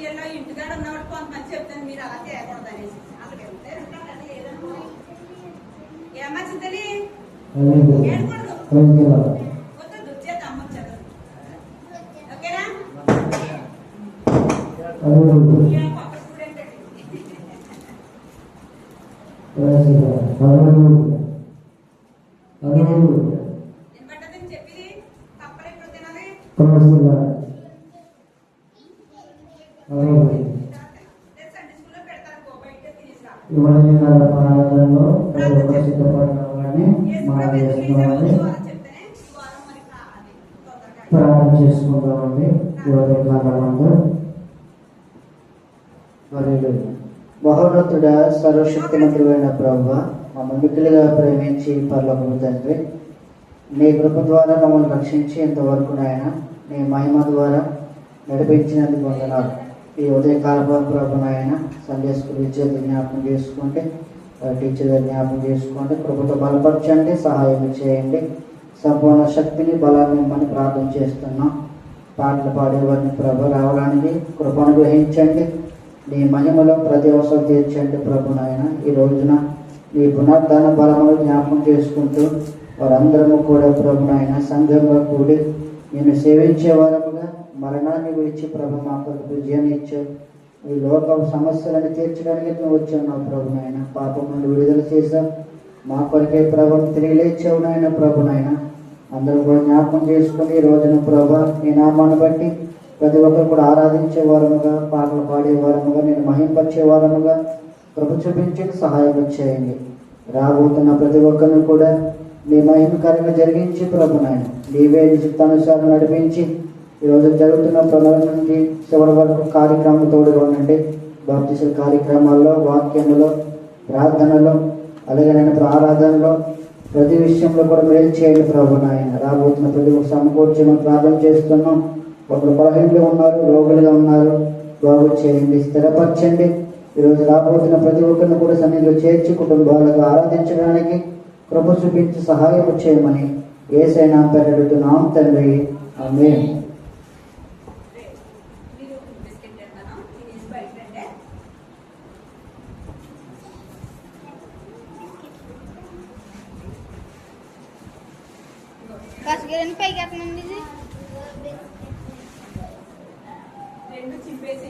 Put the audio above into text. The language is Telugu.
వీళ్ళు ఇంటికాడ ఉన్నవాడు కొంతమంది చెప్తాను మీరు అలా చేయకూడదు అనేసి అక్కడికి వెళ్తే ఏమా చింతలి ఏడకూడదు వద్దు చేత అమ్మొచ్చాడు ఓకేనా కొత్త స్టూడెంట్ వినపడ్డదని చెప్పి తప్పలు ఎప్పుడు తినాలి సండే స్కూల్లో పెడతారు బయట తినేసి ప్రార్థన చేసుకుంటామండి. మహోన్నతుడ సర్వశక్తిమంతుడైన ప్రభువా, మమ్మల్ని మిక్కిలిగా ప్రేమించి పరలోకపు తండ్రి, నీ కృప ద్వారా మమ్మల్ని రక్షించి ఇంతవరకు నాయన నీ మహిమ ద్వారా నడిపించినందుకు వందనాలు. ఈ ఉదయకాలపు ప్రభు నాయన సండే స్కూల్ విద్యార్థి జ్ఞాపకం చేసుకోండి, టీచర్ జ్ఞాపకం చేసుకోండి, కృపతో బలపరచండి, సహాయం చేయండి. సంపూర్ణ శక్తిని బలాన్ని ఇమ్మని ప్రార్థన చేస్తున్నాం. పాటలు పాడేవారిని ప్రభు రావడానికి కృపను గ్రహించండి. నీ మహిమలో ప్రతి అవసరం తీర్చండి ప్రభు నాయన. ఈ రోజున నీ పునరుద్ధాన బలమును జ్ఞాపకం చేసుకుంటూ వారందరము కూడా ప్రభు నాయన సంఘంగా కూడి నేను సేవించే వారముగా మరణాన్ని విడిచి ప్రభు మా కొరకు విజయాన్ని ఇచ్చావు. ఈ లోక సమస్యలను తీర్చడానికి నువ్వు వచ్చావు ప్రభు నాయన. పాపం నుండి విడుదల చేశావు, మా కొరకే ప్రభు తిరిగి లేచావు నాయన ప్రభు నాయన. అందరూ కూడా జ్ఞాపకం చేసుకుని ఈ రోజున ప్రభు నీ నామాన్ని బట్టి ప్రతి ఒక్కరు కూడా ఆరాధించే వారముగా, పాటలు పాడే వారముగా, నేను మహింపరిచే వారముగా కృప చూపించి సహాయం చేయండి. రాబోతున్న ప్రతి ఒక్కరిని కూడా నీ మహిమకరంగా జరిగించి ప్రభు నాయన నీవే చిత్తానుసారం నడిపించి ఈరోజు జరుగుతున్న ప్రణాళిక నుండి చివరి వరకు కార్యక్రమం తోడుగా ఉండండి. బాప్తిస్మ కార్యక్రమాల్లో, వాక్యములో, ప్రార్థనలో, అలాగే నేను ఆరాధనలో ప్రతి విషయంలో కూడా మేలు చేయండి ప్రభు నాయన. రాబోతున్న ప్రతి ఒక్క సమకూర్చమని ప్రార్థన చేస్తున్నాం. ఒకరు బలహీనలు ఉన్నారు, రోగులుగా ఉన్నారు, బాగు చేయండి, స్థిరపరచండి. ఈరోజు రాబోతున్న ప్రతి ఒక్కరిని కూడా సన్నిధిలో చేర్చి కుటుంబాలకు ఆరాధించడానికి కృప చూపించి సహాయం చేయమని యేసయ్య నామమున పెడుతున్నాం తండ్రి, ఆమేన్. రెండు చింపేసి